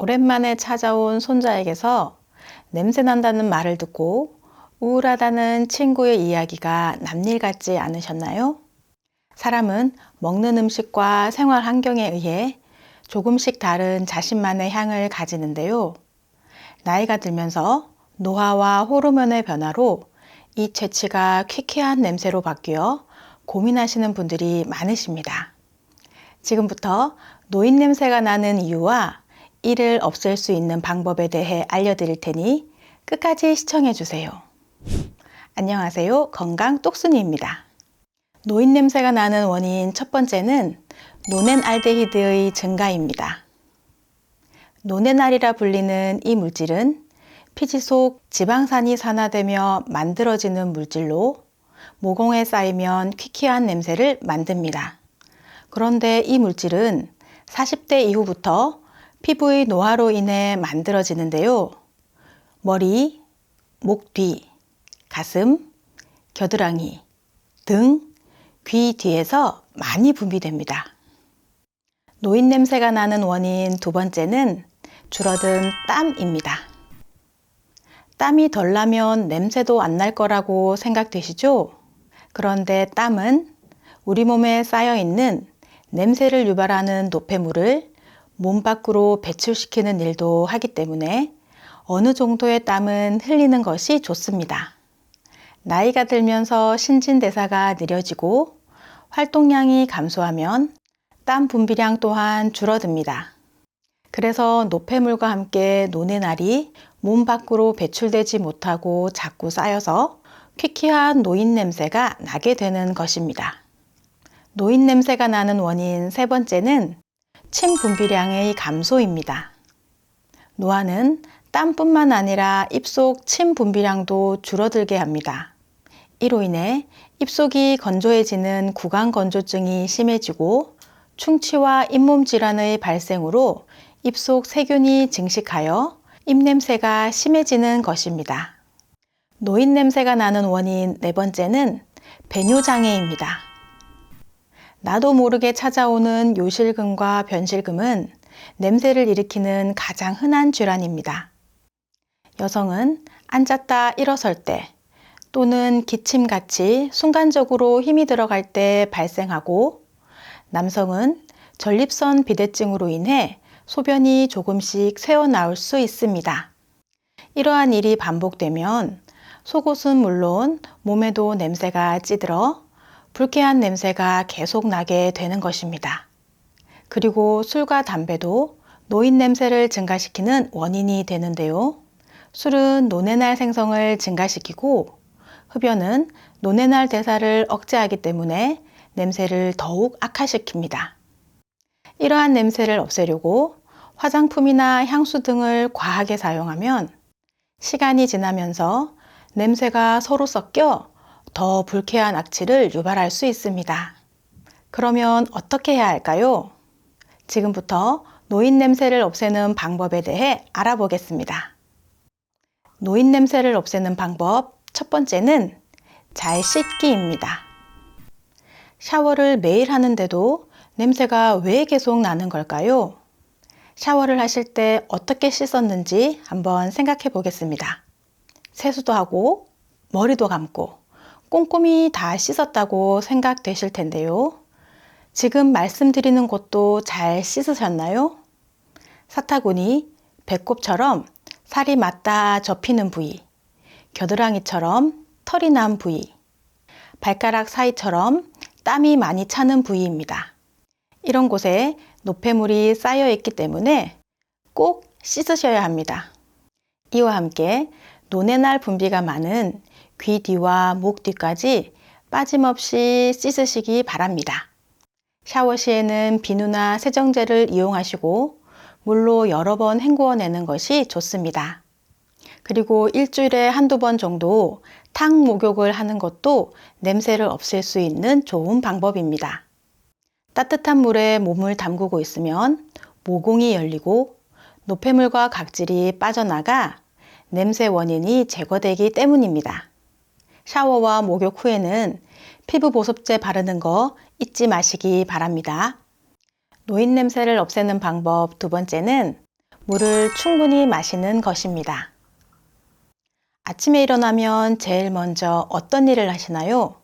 오랜만에 찾아온 손자에게서 냄새난다는 말을 듣고 우울하다는 친구의 이야기가 남일 같지 않으셨나요? 사람은 먹는 음식과 생활 환경에 의해 조금씩 다른 자신만의 향을 가지는데요. 나이가 들면서 노화와 호르몬의 변화로 이 채취가 퀴퀴한 냄새로 바뀌어 고민하시는 분들이 많으십니다. 지금부터 노인 냄새가 나는 이유와 이를 없앨 수 있는 방법에 대해 알려드릴 테니 끝까지 시청해 주세요. 안녕하세요. 건강 똑순이입니다. 노인 냄새가 나는 원인 첫 번째는 노넨알데히드의 증가입니다. 노넨알이라 불리는 이 물질은 피지 속 지방산이 산화되며 만들어지는 물질로 모공에 쌓이면 퀴퀴한 냄새를 만듭니다. 그런데 이 물질은 40대 이후부터 피부의 노화로 인해 만들어지는데요. 머리, 목 뒤, 가슴, 겨드랑이, 등, 귀 뒤에서 많이 분비됩니다. 노인 냄새가 나는 원인 두 번째는 줄어든 땀입니다. 땀이 덜 나면 냄새도 안 날 거라고 생각되시죠? 그런데 땀은 우리 몸에 쌓여 있는 냄새를 유발하는 노폐물을 몸 밖으로 배출시키는 일도 하기 때문에 어느 정도의 땀은 흘리는 것이 좋습니다. 나이가 들면서 신진대사가 느려지고 활동량이 감소하면 땀 분비량 또한 줄어듭니다. 그래서 노폐물과 함께 노넨알이 몸 밖으로 배출되지 못하고 자꾸 쌓여서 퀴퀴한 노인 냄새가 나게 되는 것입니다. 노인 냄새가 나는 원인 세 번째는 침 분비량의 감소입니다. 노화는 땀뿐만 아니라 입속 침 분비량도 줄어들게 합니다. 이로 인해 입속이 건조해지는 구강건조증이 심해지고 충치와 잇몸 질환의 발생으로 입속 세균이 증식하여 입냄새가 심해지는 것입니다. 노인 냄새가 나는 원인 네 번째는 배뇨장애입니다. 나도 모르게 찾아오는 요실금과 변실금은 냄새를 일으키는 가장 흔한 질환입니다. 여성은 앉았다 일어설 때 또는 기침같이 순간적으로 힘이 들어갈 때 발생하고 남성은 전립선 비대증으로 인해 소변이 조금씩 새어나올 수 있습니다. 이러한 일이 반복되면 속옷은 물론 몸에도 냄새가 찌들어 불쾌한 냄새가 계속 나게 되는 것입니다. 그리고 술과 담배도 노인 냄새를 증가시키는 원인이 되는데요. 술은 노넨알 생성을 증가시키고 흡연은 노넨알 대사를 억제하기 때문에 냄새를 더욱 악화시킵니다. 이러한 냄새를 없애려고 화장품이나 향수 등을 과하게 사용하면 시간이 지나면서 냄새가 서로 섞여 더 불쾌한 악취를 유발할 수 있습니다. 그러면 어떻게 해야 할까요? 지금부터 노인 냄새를 없애는 방법에 대해 알아보겠습니다. 노인 냄새를 없애는 방법 첫 번째는 잘 씻기입니다. 샤워를 매일 하는데도 냄새가 왜 계속 나는 걸까요? 샤워를 하실 때 어떻게 씻었는지 한번 생각해 보겠습니다. 세수도 하고 머리도 감고 꼼꼼히 다 씻었다고 생각되실 텐데요. 지금 말씀드리는 곳도 잘 씻으셨나요? 사타구니, 배꼽처럼 살이 맞다 접히는 부위, 겨드랑이처럼 털이 난 부위, 발가락 사이처럼 땀이 많이 차는 부위입니다. 이런 곳에 노폐물이 쌓여 있기 때문에 꼭 씻으셔야 합니다. 이와 함께 노넨알 분비가 많은 귀 뒤와 목 뒤까지 빠짐없이 씻으시기 바랍니다. 샤워 시에는 비누나 세정제를 이용하시고 물로 여러 번 헹구어내는 것이 좋습니다. 그리고 일주일에 한두 번 정도 탕 목욕을 하는 것도 냄새를 없앨 수 있는 좋은 방법입니다. 따뜻한 물에 몸을 담그고 있으면 모공이 열리고 노폐물과 각질이 빠져나가 냄새 원인이 제거되기 때문입니다. 샤워와 목욕 후에는 피부 보습제 바르는 거 잊지 마시기 바랍니다. 노인 냄새를 없애는 방법 두 번째는 물을 충분히 마시는 것입니다. 아침에 일어나면 제일 먼저 어떤 일을 하시나요?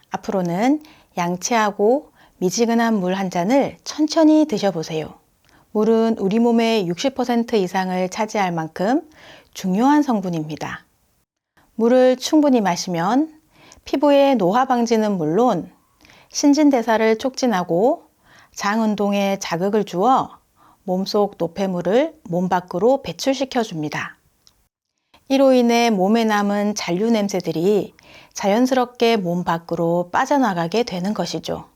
앞으로는 양치하고 미지근한 물 한 잔을 천천히 드셔보세요. 물은 우리 몸의 60% 이상을 차지할 만큼 중요한 성분입니다. 물을 충분히 마시면 피부의 노화 방지는 물론 신진대사를 촉진하고 장 운동에 자극을 주어 몸속 노폐물을 몸 밖으로 배출시켜 줍니다. 이로 인해 몸에 남은 잔류 냄새들이 자연스럽게 몸 밖으로 빠져나가게 되는 것이죠.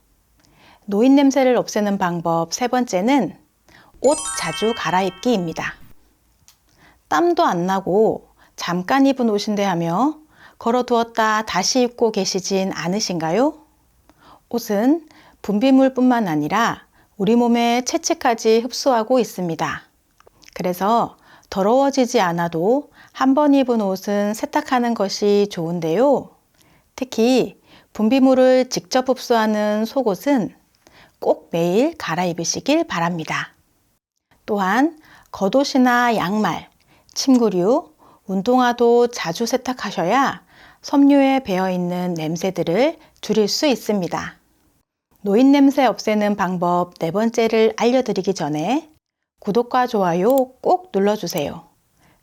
노인 냄새를 없애는 방법 세 번째는 옷 자주 갈아입기입니다. 땀도 안 나고 잠깐 입은 옷인데 하며 걸어두었다 다시 입고 계시진 않으신가요? 옷은 분비물뿐만 아니라 우리 몸의 체취까지 흡수하고 있습니다. 그래서 더러워지지 않아도 한 번 입은 옷은 세탁하는 것이 좋은데요. 특히 분비물을 직접 흡수하는 속옷은 꼭 매일 갈아입으시길 바랍니다. 또한 겉옷이나 양말, 침구류, 운동화도 자주 세탁하셔야 섬유에 배어있는 냄새들을 줄일 수 있습니다. 노인 냄새 없애는 방법 네 번째를 알려드리기 전에 구독과 좋아요 꼭 눌러주세요.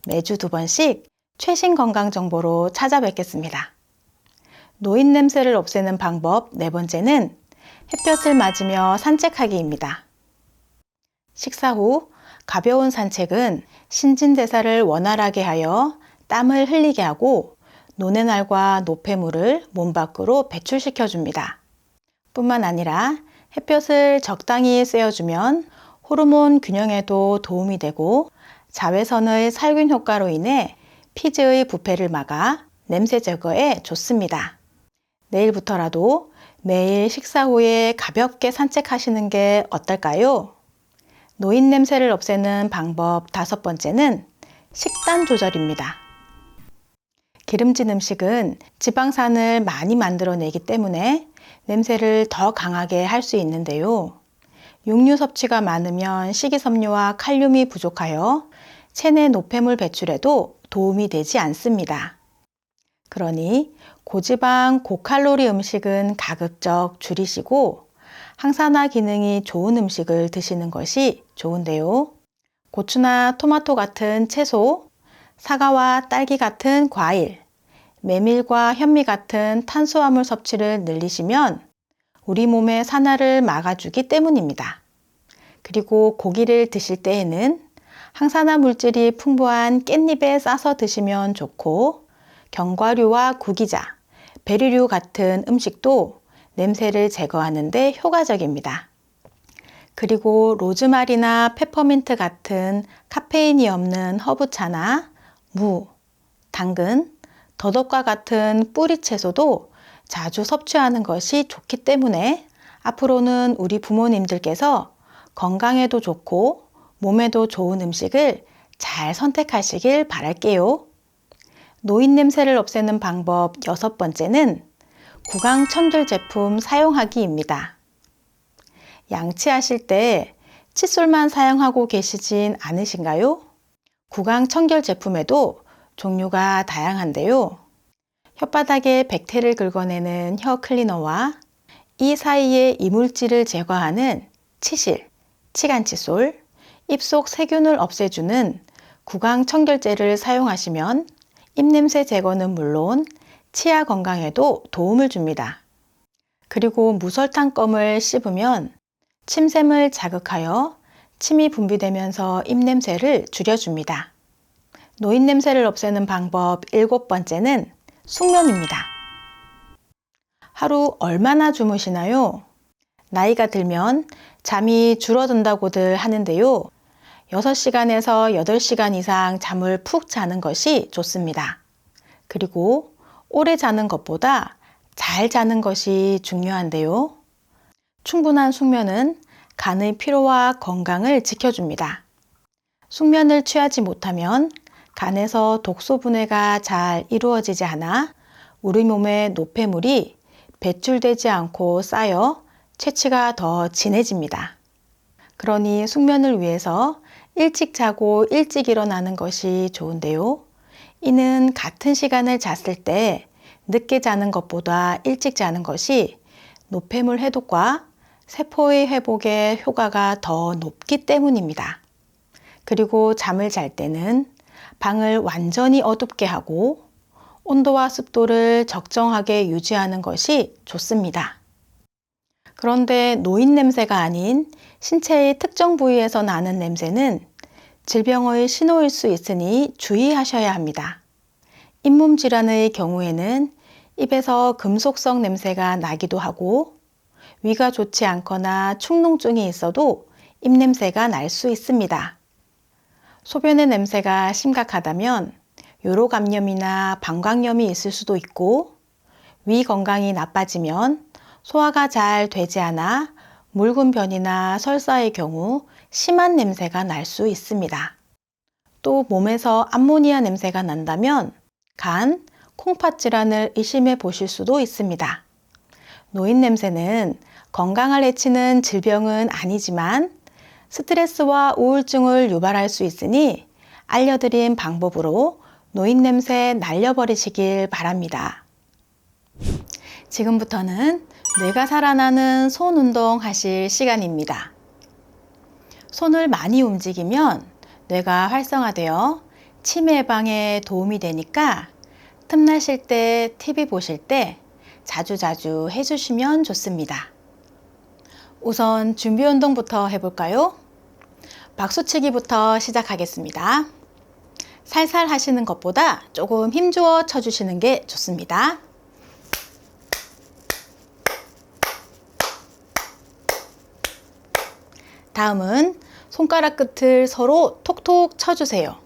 매주 2번씩 최신 건강 정보로 찾아뵙겠습니다. 노인 냄새를 없애는 방법 네 번째는 햇볕을 맞으며 산책하기입니다. 식사 후 가벼운 산책은 신진대사를 원활하게 하여 땀을 흘리게 하고 노폐날과 노폐물을 몸 밖으로 배출시켜 줍니다. 뿐만 아니라 햇볕을 적당히 쐬어주면 호르몬 균형에도 도움이 되고 자외선의 살균 효과로 인해 피지의 부패를 막아 냄새 제거에 좋습니다. 내일부터라도 매일 식사 후에 가볍게 산책하시는 게 어떨까요? 노인 냄새를 없애는 방법 5번째는 식단 조절입니다. 기름진 음식은 지방산을 많이 만들어내기 때문에 냄새를 더 강하게 할 수 있는데요. 육류 섭취가 많으면 식이섬유와 칼륨이 부족하여 체내 노폐물 배출에도 도움이 되지 않습니다. 그러니 고지방, 고칼로리 음식은 가급적 줄이시고 항산화 기능이 좋은 음식을 드시는 것이 좋은데요. 고추나 토마토 같은 채소, 사과와 딸기 같은 과일, 메밀과 현미 같은 탄수화물 섭취를 늘리시면 우리 몸의 산화를 막아주기 때문입니다. 그리고 고기를 드실 때에는 항산화 물질이 풍부한 깻잎에 싸서 드시면 좋고 견과류와 구기자, 베리류 같은 음식도 냄새를 제거하는 데 효과적입니다. 그리고 로즈마리나 페퍼민트 같은 카페인이 없는 허브차나 무, 당근, 더덕과 같은 뿌리 채소도 자주 섭취하는 것이 좋기 때문에 앞으로는 우리 부모님들께서 건강에도 좋고 몸에도 좋은 음식을 잘 선택하시길 바랄게요. 노인 냄새를 없애는 방법 6번째는 구강 청결 제품 사용하기입니다. 양치하실 때 칫솔만 사용하고 계시진 않으신가요? 구강 청결 제품에도 종류가 다양한데요. 혓바닥에 백태를 긁어내는 혀 클리너와 이 사이에 이물질을 제거하는 치실, 치간칫솔, 입속 세균을 없애주는 구강 청결제를 사용하시면 입냄새 제거는 물론 치아 건강에도 도움을 줍니다. 그리고 무설탕 껌을 씹으면 침샘을 자극하여 침이 분비되면서 입냄새를 줄여줍니다. 노인 냄새를 없애는 방법 7번째는 숙면입니다. 하루 얼마나 주무시나요? 나이가 들면 잠이 줄어든다고들 하는데요. 6시간에서 8시간 이상 잠을 푹 자는 것이 좋습니다. 그리고 오래 자는 것보다 잘 자는 것이 중요한데요. 충분한 숙면은 간의 피로와 건강을 지켜줍니다. 숙면을 취하지 못하면 간에서 독소 분해가 잘 이루어지지 않아 우리 몸의 노폐물이 배출되지 않고 쌓여 체취가 더 진해집니다. 그러니 숙면을 위해서 일찍 자고 일찍 일어나는 것이 좋은데요. 이는 같은 시간을 잤을 때 늦게 자는 것보다 일찍 자는 것이 노폐물 해독과 세포의 회복에 효과가 더 높기 때문입니다. 그리고 잠을 잘 때는 방을 완전히 어둡게 하고 온도와 습도를 적정하게 유지하는 것이 좋습니다. 그런데 노인 냄새가 아닌 신체의 특정 부위에서 나는 냄새는 질병의 신호일 수 있으니 주의하셔야 합니다. 잇몸 질환의 경우에는 입에서 금속성 냄새가 나기도 하고 위가 좋지 않거나 축농증이 있어도 입냄새가 날 수 있습니다. 소변의 냄새가 심각하다면 요로감염이나 방광염이 있을 수도 있고 위 건강이 나빠지면 소화가 잘 되지 않아 묽은 변이나 설사의 경우 심한 냄새가 날 수 있습니다. 또 몸에서 암모니아 냄새가 난다면 간, 콩팥 질환을 의심해 보실 수도 있습니다. 노인 냄새는 건강을 해치는 질병은 아니지만 스트레스와 우울증을 유발할 수 있으니 알려드린 방법으로 노인 냄새 날려버리시길 바랍니다. 지금부터는 뇌가 살아나는 손 운동 하실 시간입니다. 손을 많이 움직이면 뇌가 활성화되어 치매 예방에 도움이 되니까 틈나실 때, TV 보실 때 자주자주 해주시면 좋습니다. 우선 준비 운동부터 해볼까요? 박수치기부터 시작하겠습니다. 살살 하시는 것보다 조금 힘주어 쳐주시는 게 좋습니다. 다음은 손가락 끝을 서로 톡톡 쳐주세요.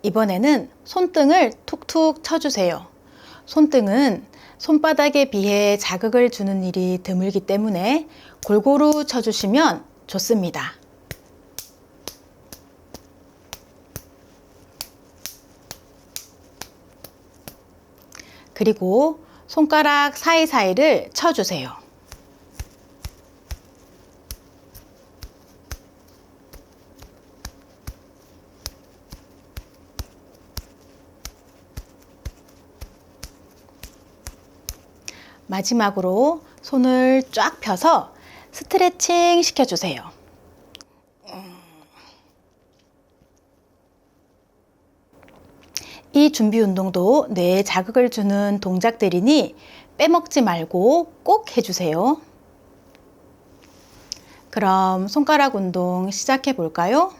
이번에는 손등을 툭툭 쳐주세요. 손등은 손바닥에 비해 자극을 주는 일이 드물기 때문에 골고루 쳐주시면 좋습니다. 그리고 손가락 사이사이를 쳐주세요. 마지막으로 손을 쫙 펴서 스트레칭 시켜주세요. 이 준비 운동도 뇌에 자극을 주는 동작들이니 빼먹지 말고 꼭 해주세요. 그럼 손가락 운동 시작해 볼까요?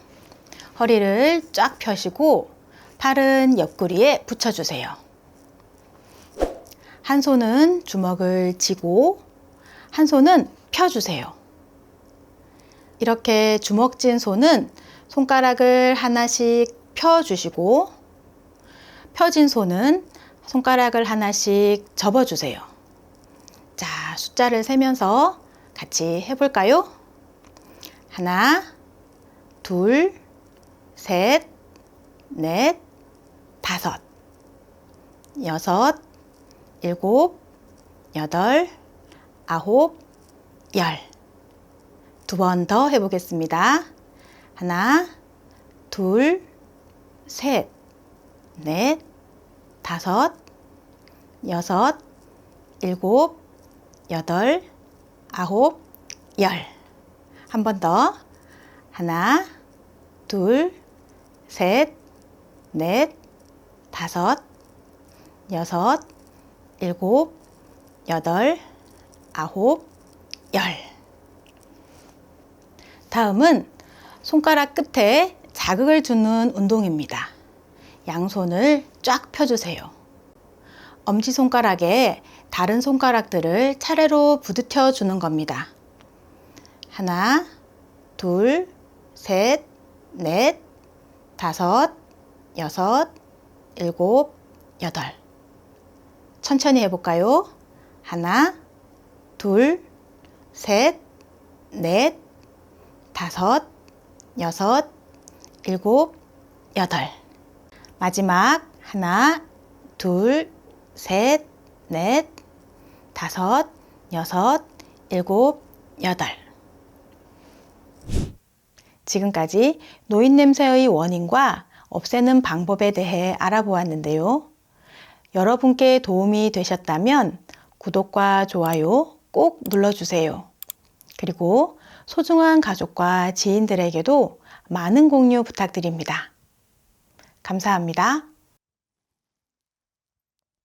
허리를 쫙 펴시고 팔은 옆구리에 붙여주세요. 한 손은 주먹을 쥐고 한 손은 펴주세요. 이렇게 주먹 쥔 손은 손가락을 하나씩 펴주시고 펴진 손은 손가락을 하나씩 접어주세요. 자, 숫자를 세면서 같이 해볼까요? 하나, 둘, 셋, 넷, 다섯, 여섯, 일곱, 여덟, 아홉, 열. 두 번 더 해보겠습니다. 하나, 둘, 셋, 넷, 다섯, 여섯, 일곱, 여덟, 아홉, 열. 한 번 더. 하나, 둘, 셋, 넷, 다섯, 여섯, 일곱, 여덟, 아홉, 열. 다음은 손가락 끝에 자극을 주는 운동입니다. 양손을 쫙 펴주세요. 엄지손가락에 다른 손가락들을 차례로 부딪혀 주는 겁니다. 하나, 둘, 셋, 넷, 다섯, 여섯, 일곱, 여덟. 천천히 해볼까요? 하나, 둘, 셋, 넷, 다섯, 여섯, 일곱, 여덟. 마지막 하나, 둘, 셋, 넷, 5, 6, 7, 8. 지금까지 노인냄새의 원인과 없애는 방법에 대해 알아보았는데요. 여러분께 도움이 되셨다면 구독과 좋아요 꼭 눌러주세요. 그리고 소중한 가족과 지인들에게도 많은 공유 부탁드립니다. 감사합니다.